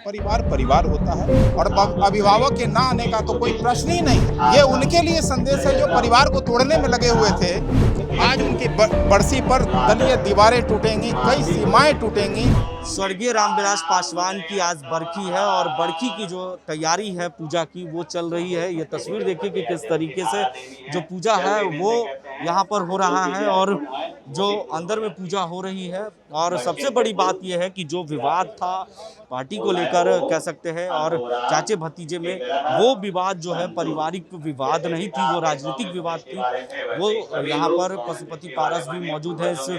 परिवार परिवार होता है और अभिभावक के ना आने का तो कोई प्रश्न ही नहीं। ये उनके लिए संदेश है जो परिवार को तोड़ने में लगे हुए थे। आज उनकी बरसी पर दलीय दीवारें टूटेंगी, कई सीमाएं टूटेंगी। स्वर्गीय रामविलास पासवान की आज बरखी है और बरखी की जो तैयारी है पूजा की वो चल रही है। ये तस्वीर देखिए कि किस तरीके से जो पूजा है वो यहाँ पर हो रहा है और जो अंदर में पूजा हो रही है। और सबसे बड़ी बात यह है कि जो विवाद था पार्टी को लेकर कह सकते हैं और चाचे भतीजे में, वो विवाद जो है पारिवारिक विवाद नहीं थी, वो राजनीतिक विवाद थी। वो यहाँ पर पशुपति पारस भी मौजूद है। इस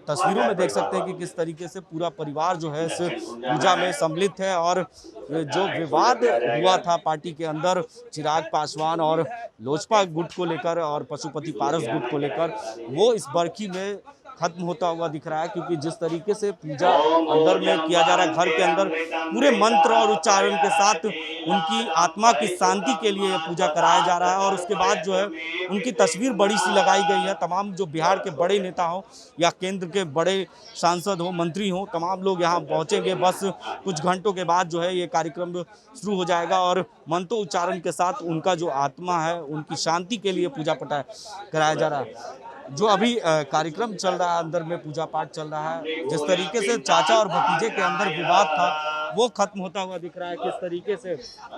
तस्वीरों में देख सकते हैं कि किस तरीके से पूरा परिवार जो है इस पूजा में सम्मिलित है। और जो विवाद हुआ था पार्टी के अंदर चिराग पासवान और लोजपा गुट को लेकर और पशुपति पारस गुट को लेकर, वो इस बरखी में खत्म होता हुआ दिख रहा है। क्योंकि जिस तरीके से पूजा अंदर में किया जा रहा है, घर के अंदर पूरे मंत्र और उच्चारण के साथ उनकी आत्मा की शांति के लिए पूजा कराया जा रहा है। और उसके बाद जो है उनकी तस्वीर बड़ी सी लगाई गई है। तमाम जो बिहार के बड़े नेता हो या केंद्र के बड़े सांसद हो, मंत्री हो, तमाम लोग यहाँ पहुँचेंगे। बस कुछ घंटों के बाद जो है ये कार्यक्रम शुरू हो जाएगा और मंत्र उच्चारण के साथ उनका जो आत्मा है उनकी शांति के लिए पूजा पाठ कराया जा रहा है। जो अभी कार्यक्रम चल रहा है, अंदर में पूजा पाठ चल रहा है, जिस तरीके से चाचा और भतीजे के अंदर विवाद था वो खत्म होता हुआ दिख रहा है। किस तरीके से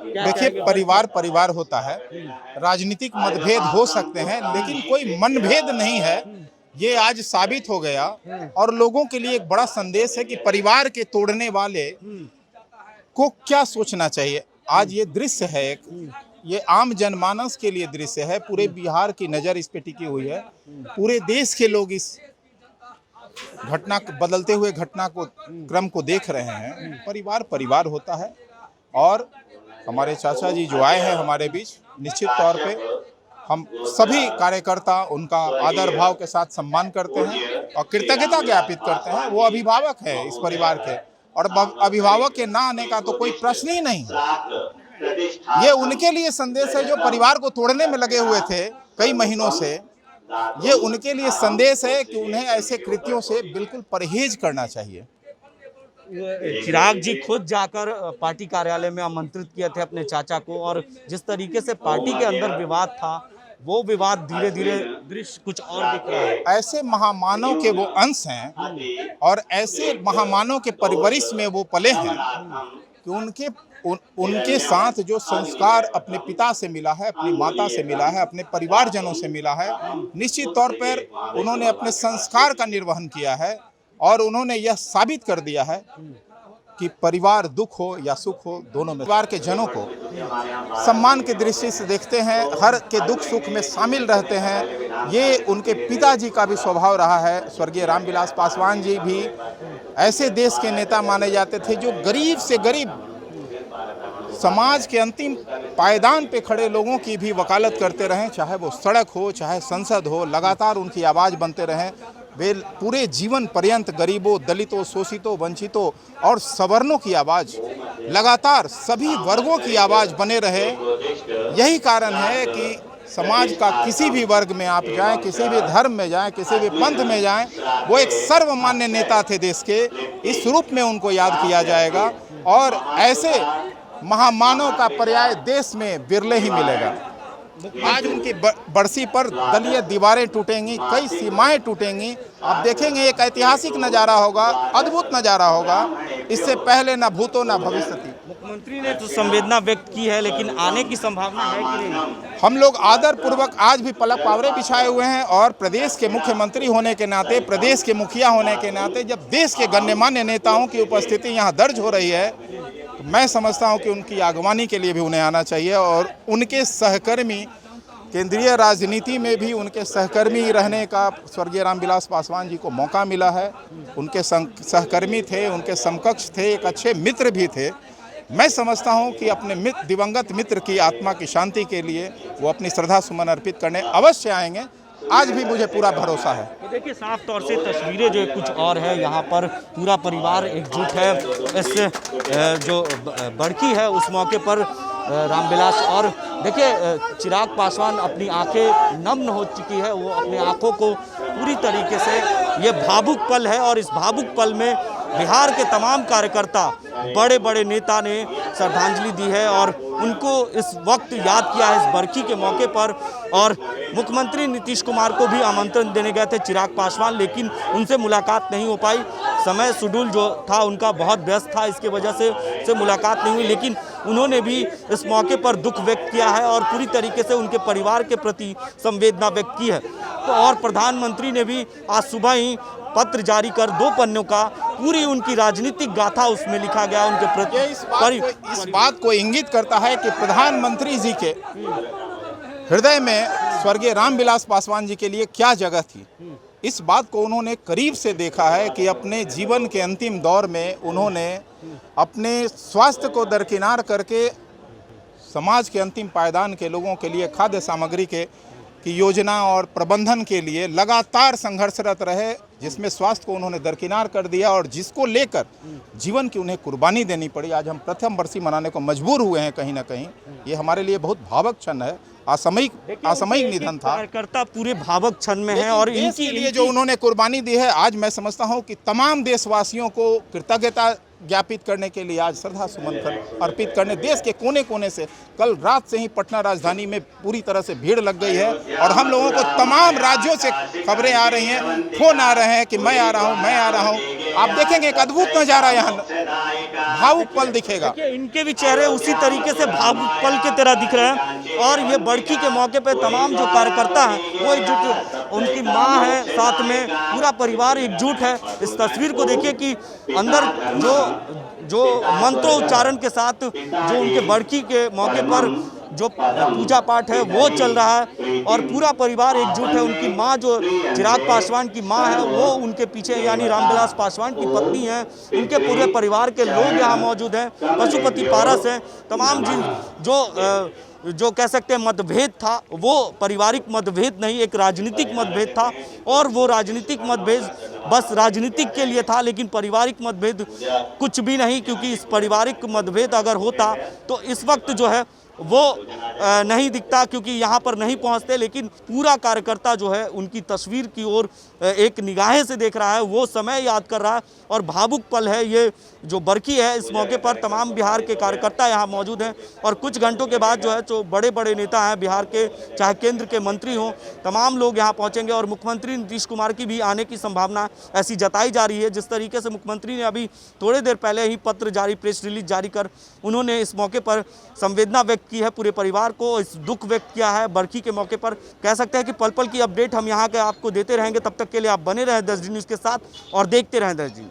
देखिए, परिवार परिवार होता है, राजनीतिक मतभेद हो सकते हैं लेकिन कोई मनभेद नहीं है। ये आज साबित हो गया और लोगों के लिए एक बड़ा संदेश है कि परिवार के तोड़ने वाले को क्या सोचना चाहिए। आज ये दृश्य है, ये आम जनमानस के लिए दृश्य है। पूरे बिहार की नज़र इस पे टिकी हुई है। पूरे देश के लोग इस घटना, बदलते हुए घटना को क्रम को देख रहे हैं। परिवार परिवार होता है और हमारे चाचा जी जो आए हैं हमारे बीच, निश्चित तौर पे हम सभी कार्यकर्ता उनका आदर भाव के साथ सम्मान करते हैं और कृतज्ञता ज्ञापित करते हैं। वो अभिभावक है इस परिवार के और अभिभावक के ना आने का तो कोई प्रश्न ही नहीं। ये उनके लिए संदेश है जो परिवार को तोड़ने में लगे हुए थे कई महीनों से। ये उनके लिए संदेश है कि उन्हें ऐसे कृत्यों से बिल्कुल परहेज करना चाहिए। चिराग जी खुद जाकर पार्टी कार्यालय में आमंत्रित किए थे अपने चाचा को और जिस तरीके से पार्टी के अंदर विवाद था वो विवाद धीरे धीरे दृश्य कुछ और दिख रहा है। ऐसे महामानव के वो अंश हैं और ऐसे महामानव के परवरिश में वो पले हैं कि उनके साथ जो संस्कार अपने पिता से मिला है, अपनी माता से मिला है, अपने परिवारजनों से मिला है, निश्चित तौर पर उन्होंने अपने संस्कार का निर्वहन किया है और उन्होंने यह साबित कर दिया है कि परिवार दुख हो या सुख हो, दोनों में परिवार के जनों को सम्मान की दृष्टि से देखते हैं, हर के दुख सुख में शामिल रहते हैं। ये उनके पिताजी का भी स्वभाव रहा है। स्वर्गीय रामविलास पासवान जी भी ऐसे देश के नेता माने जाते थे जो गरीब से गरीब समाज के अंतिम पायदान पे खड़े लोगों की भी वकालत करते रहें, चाहे वो सड़क हो चाहे संसद हो, लगातार उनकी आवाज़ बनते रहें। वे पूरे जीवन पर्यंत गरीबों, दलितों, शोषितों, वंचितों और सवर्णों की आवाज़, लगातार सभी वर्गों की आवाज़ बने रहे। यही कारण है कि समाज का किसी भी वर्ग में आप जाएं, किसी भी धर्म में जाएं, किसी भी पंथ में जाएं, वो एक सर्वमान्य नेता थे देश के। इस रूप में उनको याद किया जाएगा और ऐसे महामानव का पर्याय देश में बिरले ही मिलेगा। आज उनकी बरसी पर दलीय दीवारें टूटेंगी, कई सीमाएं टूटेंगी। आप देखेंगे एक ऐतिहासिक नज़ारा होगा, अद्भुत नज़ारा होगा। इससे पहले ना भूतो ना भविष्यति। मुख्यमंत्री ने तो संवेदना व्यक्त की है लेकिन आने की संभावना है कि नहीं? हम लोग आदर पूर्वक आज भी पलक पावरे बिछाए हुए हैं और प्रदेश के मुख्यमंत्री होने के नाते, प्रदेश के मुखिया होने के नाते, जब देश के गण्यमान्य नेताओं की उपस्थिति यहाँ दर्ज हो रही है तो मैं समझता हूँ कि उनकी आगवानी के लिए भी उन्हें आना चाहिए। और उनके सहकर्मी, केंद्रीय राजनीति में भी उनके सहकर्मी रहने का स्वर्गीय रामविलास पासवान जी को मौका मिला है। उनके सहकर्मी थे, उनके समकक्ष थे, एक अच्छे मित्र भी थे। मैं समझता हूं कि अपने दिवंगत मित्र की आत्मा की शांति के लिए वो अपनी श्रद्धा सुमन अर्पित करने अवश्य आएंगे। आज भी मुझे पूरा भरोसा है। तो देखिए साफ तौर से तस्वीरें जो कुछ और है, यहाँ पर पूरा परिवार एकजुट है। इस जो बरखी है उस मौके पर रामविलास और देखिए चिराग पासवान अपनी आंखें नम्न हो चुकी है। वो अपनी आंखों को पूरी तरीके से, ये भावुक पल है और इस भावुक पल में बिहार के तमाम कार्यकर्ता, बड़े बड़े नेता ने श्रद्धांजलि दी है और उनको इस वक्त याद किया है इस बरखी के मौके पर। और मुख्यमंत्री नीतीश कुमार को भी आमंत्रण देने गए थे चिराग पासवान, लेकिन उनसे मुलाकात नहीं हो पाई। समय शेड्यूल जो था उनका बहुत व्यस्त था, इसके वजह से मुलाकात नहीं हुई। लेकिन उन्होंने भी इस मौके पर दुख व्यक्त किया है और पूरी तरीके से उनके परिवार के प्रति संवेदना व्यक्त की है। तो और प्रधानमंत्री ने भी आज सुबह ही पत्र जारी कर 2 पन्नों का पूरी उनकी राजनीतिक गाथा उसमें लिखा गया उनके प्रति। इस बात को इंगित करता है कि प्रधानमंत्री जी के हृदय में स्वर्गीय रामविलास पासवान जी के लिए क्या जगह थी। इस बात को उन्होंने करीब से देखा है कि अपने जीवन के अंतिम दौर में उन्होंने अपने स्वास्थ्य को दरकिनार करके समाज के अंतिम पायदान के लोगों के लिए खाद्य सामग्री की योजना और प्रबंधन के लिए लगातार संघर्षरत रहे, जिसमें स्वास्थ्य को उन्होंने दरकिनार कर दिया और जिसको लेकर जीवन की उन्हें कुर्बानी देनी पड़ी। आज हम प्रथम बरसी मनाने को मजबूर हुए हैं कहीं ना कहीं। ये हमारे लिए बहुत भावुक क्षण है, असामयिक निधन था। कार्यकर्ता पूरे भावुक क्षण में हैं और इनके लिए जो उन्होंने कुर्बानी दी है, आज मैं समझता हूं कि तमाम देशवासियों को कृतज्ञता ज्ञापित करने के लिए, आज श्रद्धा सुमन अर्पित करने देश के कोने कोने से कल रात से ही पटना राजधानी में पूरी तरह से भीड़ लग गई है। और हम लोगों को तमाम राज्यों से खबरें आ रही हैं, फोन आ रहे हैं कि मैं आ रहा हूं। आप देखेंगे एक अद्भुत नजारा, यहाँ भावुक पल दिखेगा। इनके भी चेहरे उसी तरीके से भावुक पल के तरह दिख रहे हैं। और ये बरखी के मौके पे तमाम जो कार्यकर्ता हैं वो एकजुट, उनकी माँ है साथ में, पूरा परिवार एकजुट है। इस तस्वीर को देखिए कि अंदर जो मंत्रोच्चारण के साथ जो उनके बरखी के मौके पर जो पूजा पाठ है वो चल रहा है और पूरा परिवार एकजुट है। उनकी माँ, जो चिराग पासवान की माँ है, वो उनके पीछे, यानी रामविलास पासवान की पत्नी है, उनके पूरे परिवार के लोग यहाँ मौजूद हैं। पशुपति पारस हैं। तमाम जो कह सकते हैं मतभेद था, वो पारिवारिक मतभेद नहीं, एक राजनीतिक मतभेद था। और वो राजनीतिक मतभेद बस राजनीतिक के लिए था, लेकिन पारिवारिक मतभेद कुछ भी नहीं, क्योंकि इस पारिवारिक मतभेद अगर होता तो इस वक्त जो है वो नहीं दिखता, क्योंकि यहाँ पर नहीं पहुँचते। लेकिन पूरा कार्यकर्ता जो है उनकी तस्वीर की ओर एक निगाहें से देख रहा है, वो समय याद कर रहा है और भावुक पल है ये जो बरखी है। इस मौके पर तमाम बिहार के कार्यकर्ता यहाँ मौजूद हैं और कुछ घंटों के बाद जो है जो बड़े बड़े नेता हैं बिहार के, चाहे केंद्र के मंत्री हों, तमाम लोग यहाँ पहुँचेंगे और मुख्यमंत्री नीतीश कुमार की भी आने की संभावना ऐसी जताई जा रही है। जिस तरीके से मुख्यमंत्री ने अभी थोड़ी देर पहले ही पत्र जारी, प्रेस रिलीज जारी कर उन्होंने इस मौके पर संवेदना व्यक्त की है, पूरे परिवार को इस दुख व्यक्त किया है बरखी के मौके पर। कह सकते हैं कि पल पल की अपडेट हम यहाँ के आपको देते रहेंगे। तब तक के लिए आप बने रहें 10 डी न्यूज़ के साथ और देखते रहें 10 डी।